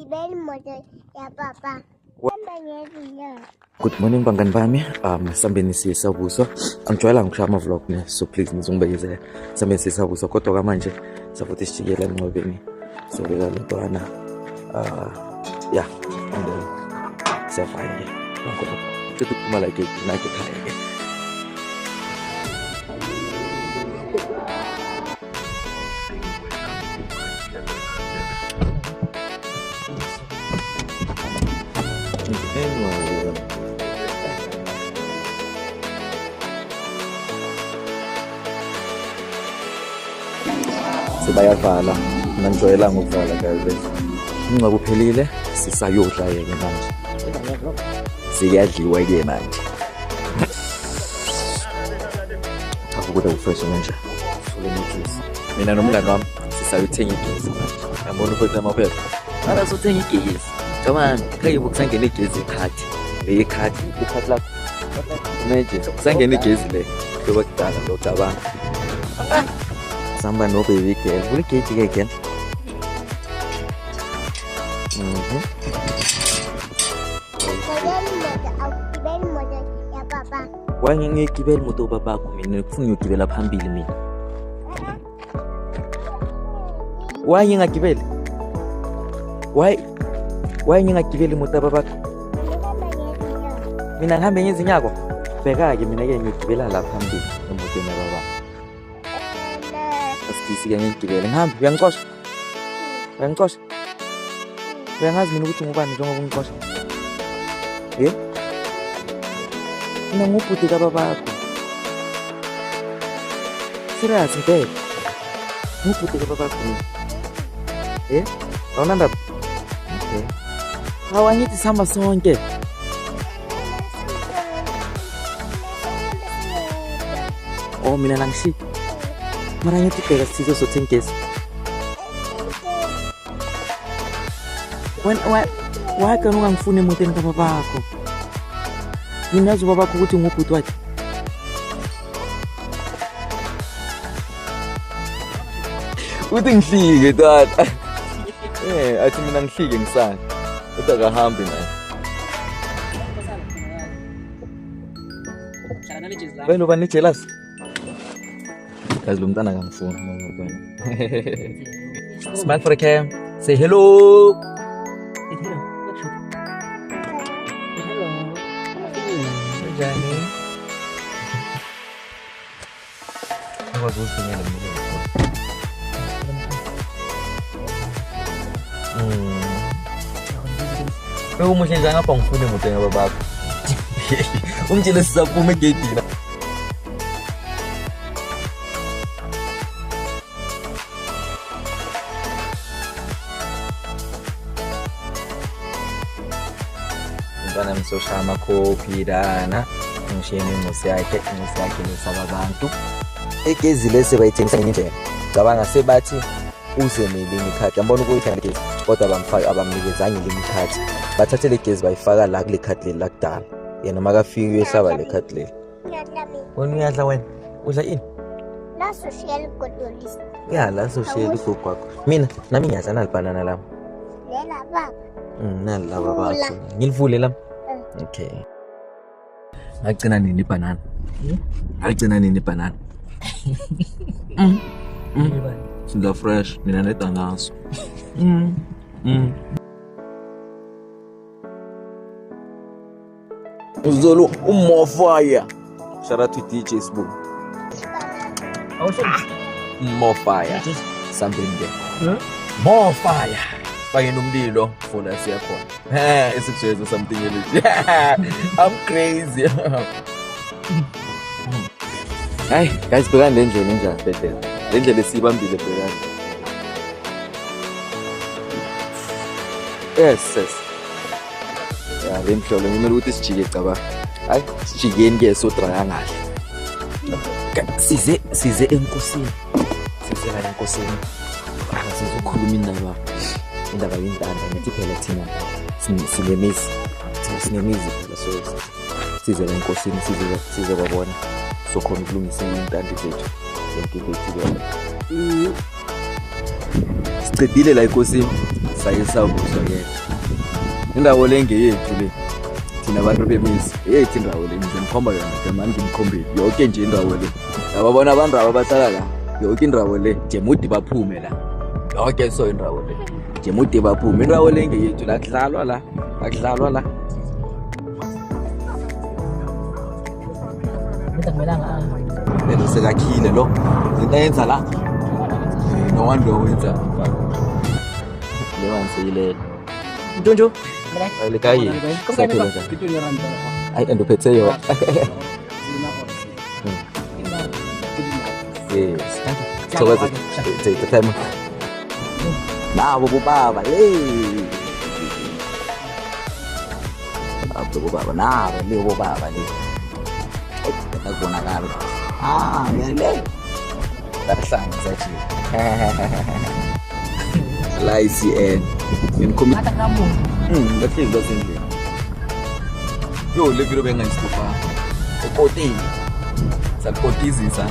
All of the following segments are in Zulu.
Good morning bangani bami. Sambeni sisabuso. Angijwayelanga ukushaya ama-vlog ne, so please nizongibekezela. Sambeni sisabuso kodwa kamanje safuthi sijikela enqwebeni. So beka lentwana. Yeah. Siyafanya. Ngikho kuphuma la gate nakhe ekhaya ke. Sebayavala, ngijwayelanga ukuvala guys. Ingcwabo uphelile, sisayodla yeke manje. Siyadliwa ke manje. Akukho fresh manje. Fule juice. Mina nomngane wami sisayothenga igezi manje. Ngibona ukuthi amaphepha. Ara sothenga igezi. Jamani, khaye ukusangena igezi ekhati. Le ekhati, ekhati lakho. Manje, usangena igezi le. Kuba kudala lo cabanga. Samba no baby girl. Will you get it again? Why ngikibela imoto babakho mina ngifuna ukugibela phambili mina. Why ngingagibeli? Why ngingagibeli imoto babakho? Mina ngihambe ngezinyako. Bheka ke mina ke ngigibela la phambili emotweni babakho. Asisike ngigibele ngihambe uyangixosha. Uyangixosha. Uyangazi mina ukuthi ngubani njengoba ungixosha. Mina ngubhuti kababakho. Serious impela. Ngubhuti kababakho. Awunanda. Okay. Awangithi sihamba sonke. Oh mina nangishi. Mara ngithi bheka sizo sothengisa. Why kan ungangifuni emotweni kababakho? Mina yazi babakho ukuthi ngubhuti wakhe. Uthi ngihlike tata. Athi mina ngihlike ngisana. Kodwa kahambi naye. Wena uba ni-jealous? Kazi lo mntana akangifuni ngokubona. Smile for the cam. Say hello. Hello. Johnny. What was the name of the movie? Mo siya nga pang phone mo tayo babako. Jealous sa pumigate na. Bana msoshama kophirana ngishene ingosi yakhe nesabantu egezi lese bayithengisa ngendlela cabanga sebathi uzemele imikhadi yambona ukuthi ngegezi kodwa bamfaka abamnikezanga le mikhadi bathathe le gezi bayifaka la kule khadi le lakudala yena makafika uyehlaba le khadi le wena uyadla wena udla ini la social godolist ya la social gokwakho mina nami ngiyadla nalibanana lami lela baba nala baba ngilivule lami. Okay. Agcina nini banana? Agcina nini banana? Sinda fresh, mina neta ngaso. Uzolo more fire. Shout out to DJ Spoon. More fire. Something there. More fire. Fire nomlilo funa siyakhona. Isitsheze something else. I'm crazy. Hey guys, bhekani le ndlela enjani bhedlela. Le ndlela esibambile bhekani. Yes. Ya le mhlolo ngimele ukuthi sijike caba. Hayi sijikeni ke so draya ngahle. Size enkosini. Size la enkosini. Sizokhuluma indaba. Indaba yintanda ngithi phela thina sinemizi phela so size la enkosini size babona so khona ukulungisa intanda zethu yonke bethu. Sicedile la enkosini sayisabuzwa ke indawo le ngeyethu le thina abantu bemizi yethu indawo le ngimkhomba yona manje ngimkhombile yonke nje indawo le yababona abantu abahlala la yonke indawo le nje mudi baphume la yonke so indawo le nje mudi baphume indawo le ngeyethu la kudlalwa la akudlalwa la lento sekakhile lo into yenza la no one do wenza le wansile Njonjo le kai saphela njani ayi andophethe yo yes sokuza take time nabo bobaba bobaba nabo le bobaba le akubonakala ngiyale lahlanga sathi la ICN ngimkhomba bahlezi basendlini yo le video bengayistopa ekotini sakotizisa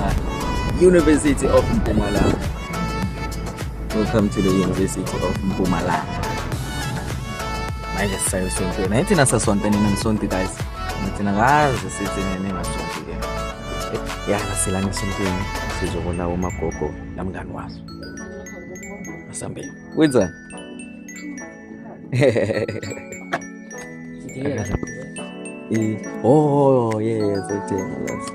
University of Mpumalanga. Welcome to the University of Mpumalanga. Manje sayo sonke na ithi nasasonke nina nisonke guys nathina ngazi sithi nina ngasonke ke ya nasilana sonkeni sizobona umagogo namngani wazo asambe wenza oh yes I think yes.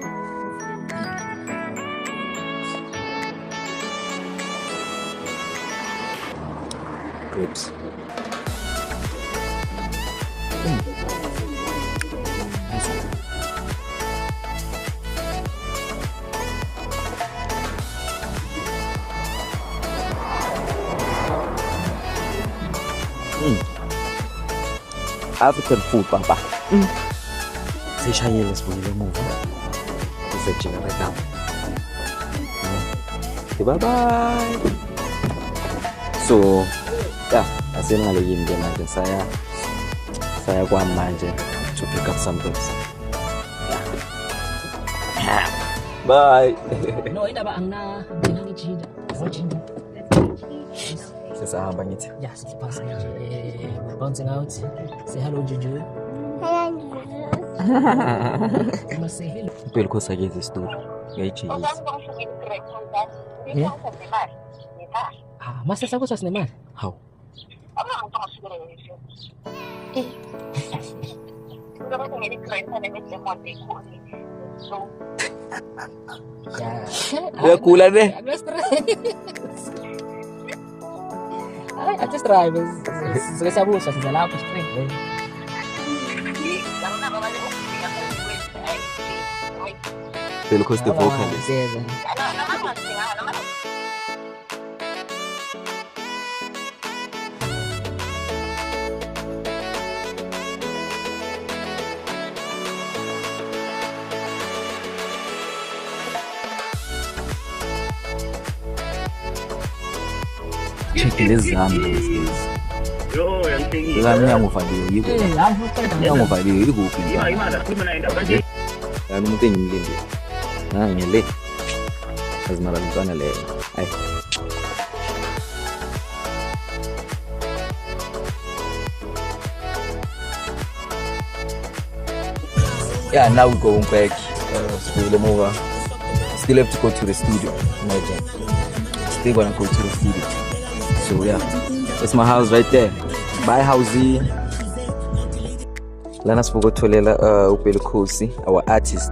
Good. African food, papa. Sishayele sibuyele emuva. Sisejika right now. Bye bye. So, yeah, asenale yini manje saya kwa manje to pick up some things. Yeah. Bye. No, indaba angina ngichinja. Ngichinja. Sisahamba ngithi. Yeah, sipasa nje. Bouncing out. Say hello Juju. Hello. Say hello. Impela khosa ke story. Ngiyijikisa. Yeah. Masa sakho sasinemali? How? Uyagula ne? I just drive. Sisabusa siza lapho straight. Impela khosa the vocalist. Check lezi zami lezi. Yo, yantengi. Ngiyanguvaliwe yiko. Ngiyanguvaliwe ikuphi? Hayi mara, kimi naenda kanje. Yami umuntu engimlinde. Ngile. Azimara mntwana le. Hayi. Yeah, now we're going back. Still have to go to the studio. Imagine. Still gonna go to the studio. So yeah, that's my house right there. Bye, housey. Lana sifogo tholela uPelukhosi, our artist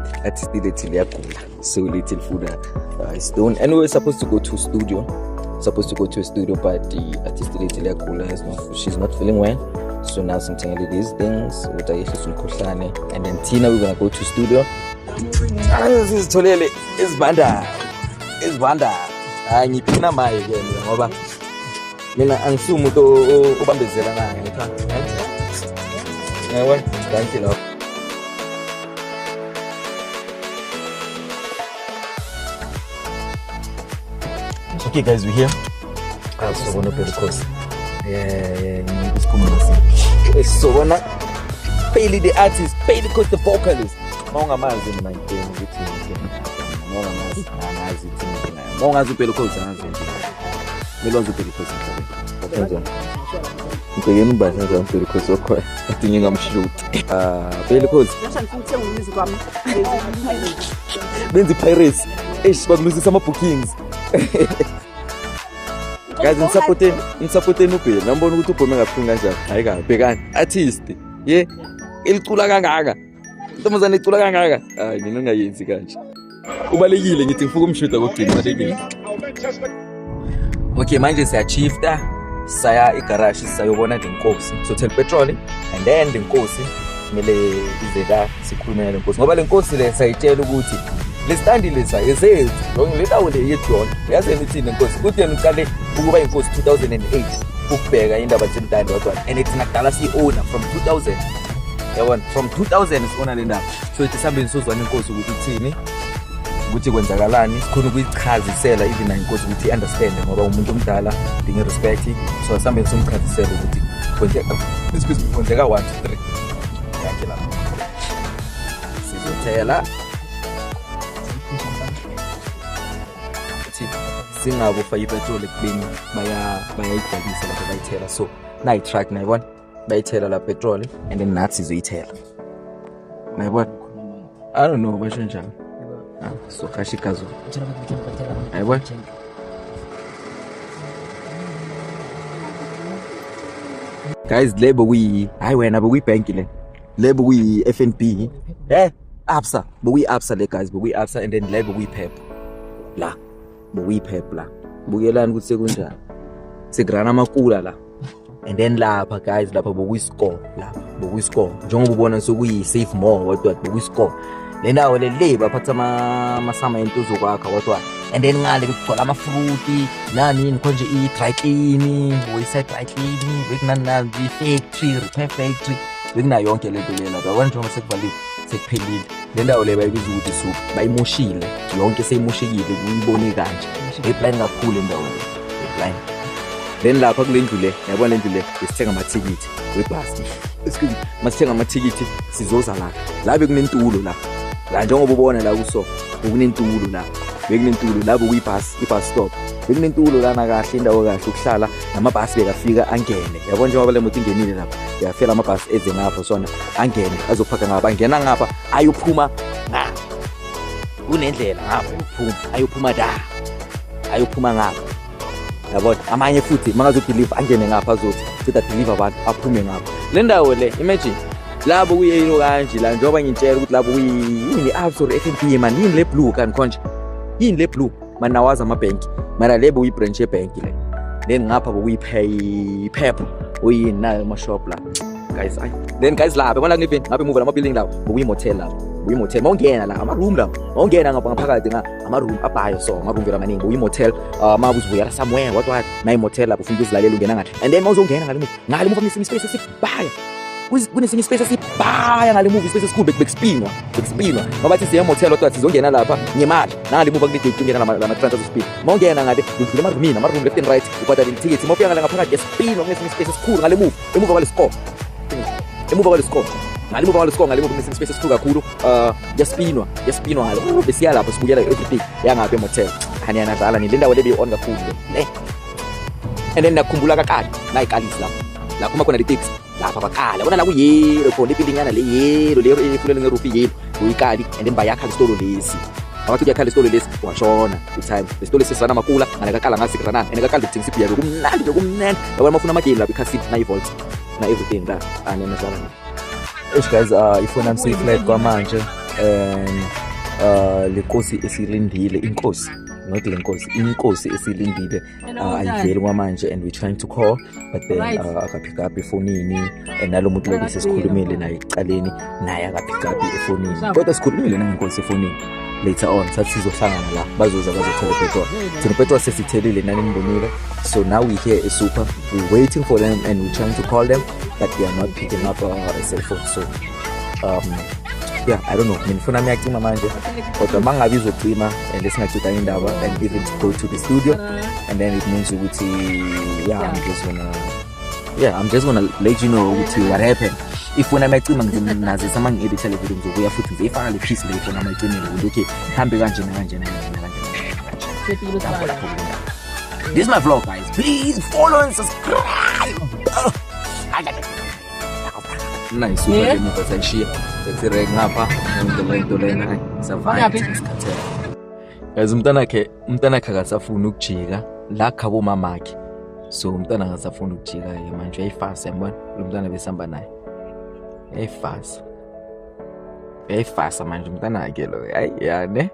little yakula. So little food is done. And we were supposed to go to a studio. But the artist little yakula she's not feeling well. So now something like these things. And then Tina, we're gonna go to studio. This is tholele is banda. Ngiphina maye ke ngoba mina angisumu to ubambezela naye ngiyabona thank you. Okay guys, we're here. So gonna pay the cost. Yeah, so wanna pay the artist, pay the cost, the vocalist. Mawungamazi mina ngithe ukuthi mawungazi upela khosi ngazi. Melonzo upela khosi. ngibhekene ubani ngizamphela because okhona adinge ngamshoot phela because benza pirates bakulusisa ama bookings guys nisupporteni uBheli nambona ukuthi uBhome ngaphuma kanjani hayi kabi bhekani artist ye ilicula kangaka intombazane icula kangaka hayi mina ngingayenzi kanje ubalekile ngithi ngifuna umshoota kokugcina ubalekile. Okay manje siya-shifta saya igarage sayobona lenkosi so tell petrol and then lenkosi kumele ize la sikhulume lenkosi ngoba lenkosi le sayitshela ukuthi lesitandi lesa ezethu ngiletawo le yedona yazi emithi lenkosi kuthi yena uqale ukuba inkosi 2008 ukubheka indaba zentando kodwa and it's nakudala si-owner from 2000 yabona from 2000 sifuna le ndaba so ithi sambeni sozwana inkosi ukuthi ithini ukuthi kwenzakalani sikhona ukuyichazisela even inkosi ukuthi understand ngoba umuntu omdala dinge respect so sambeni somchazisela ukuthi kwenzeka 1 2 3 yakhe la sizothela singabo fa ipetrol ekubeni bayayidabisa lapho bayithela so nayi truck nayibona bayithela la petrol and then nathi sizoyithela nayibona I don't know basho njani so kashikazo ayibona guys lebo kuyi hayi wena bokuyibank lebo kuyi FNB absa bokuyi absa le guys bokuyi absa and then lebo kuyi pep la bokuyi pep la bukelani ukuthi sekunjani segrana makula la and then lapha guys lapha bokuyi score lapha bokuyi score njengoba ubona sokuyi safe more kodwa bokuyi score lenawo le baphatha amasama into zokwakha kodwa and then ngale kugcola ama fruit nani konje I dry clean we set dry clean bekunani factory repair factory bekuna yonke lento lela yabona njengoba sekuvaliwe sekuphelile le ndawo le bayibiza ukuthi soup bayimoshile yonke seyimoshekile kuyibone kanje eplan kakhulu indawo le plan then lapha kule ndlu le yabona le ndlu le isithenga amathikithi webhasi excuse masithenga amathikithi sizoza la bekunentulo la njengoba ubona la kuso bekunentulo la bekunentulo la bus stop bekunentulo lana kahle indawo kahle ukuhlala namabhasi bekafika angene yabona njengoba le moto ingenile lapha yafela amabhasi eze ngapha sona angene azophaka ngapha angena ngapha ayophuma kunendlela ngapha ayophuma ngapha yabona amanye futhi mangazo deliver angene ngapha azothi sitha deliver abantu aphume ngapha le ndawo le imagine labo kuyelo kanje la njengoba ngintshela ukuthi labo yini absolute FNB man yini le blue kan konje yini le blue man nawaza ama bank mara lebo uyi branch e bank le then ngapha bokuyipay pep uyini nayo ama shop la guys then guys la bona ngiveni ngabe move la ama building lawo bokuyi motel la bokuyi motel mawungena la ama room la mawungena ngapha ngaphakathi ama room abhayo so ama room vera maningi bokuyi motel mabuzibuya somewhere what nayi motel la ufuna ukuzilalela ungena ngathi and then mawuzongena ngale move missing space sibhaya kunesinye space sibhaya ngale movie space esikhulu bekspinwa ngoba siya motel kodwa sizongena lapha nyemali ngale movie kulide kungena lama transfer speed mawungena ngade udlule ama room left and right ubhadala tickets mawufika ngale ngaphakathi yespinwa kunesinye space esikhulu ngale movie wale score ngale movie kunesinye space esikhulu kakhulu yespinwa ngale besiya lapho sibukela everything yangabe motel hani yanadala ni lendawo lebi on kakhulu and then nakhumbula kakade nayiqalisa lapho kuma khona le-taxi lapha baqala bona la kuyelo khona ibuilding yana le yelo le efulele ngeroof yelo uyikali and then bayakha isitolo lesi abathi kuyakhala isitolo lesi washona time isitolo sesana makula ngakaqala ngasi granana ngakaqala ukuthengisa ibhiya kumnandi yabona mafuna amagame lapha ikhasi na evolve na everything la anena zala guys ifuna safe life kwamanje and lenkosi esilindile inkosi not inkosi esilindile ayiveli kwamanje and we trying to call but then akapick up efonini and nalomuntu lokho sesikhulumile naye ecaleni naye akapick up efonini kodwa sikhulumile nenkosi efonini later on sathi sizohlangana la bazothola petrol sesithelile nani nibonile so now we here is super we waiting for them and we trying to call them but they are not picking up a cell phone so yeah I don't know ngifuna miyacima manje kodwa mangabe izocima and lesingacida indaba and even to go to the studio and then it means ukuthi I'm just gonna let you know what happened ifuna miyacima nginazi sama ngi-edit le video ngizobuya futhi ngizifaka le piece le ifuna mayicimile ukuthi okay hambe kanje This is my vlog, guys. Please follow and subscribe. Nice. Yeah. Muka sayishiya. Sesirek ngapha. Into lena savaya. Guys, umntana akhe akasafuna ukujika la khabo mamakhe. So umntana akasafuna ukujika ke manje uyayifasa yabona. Lo mntana besihamba naye. Uyayifasa manje umntana akhe lo. Hayi yani.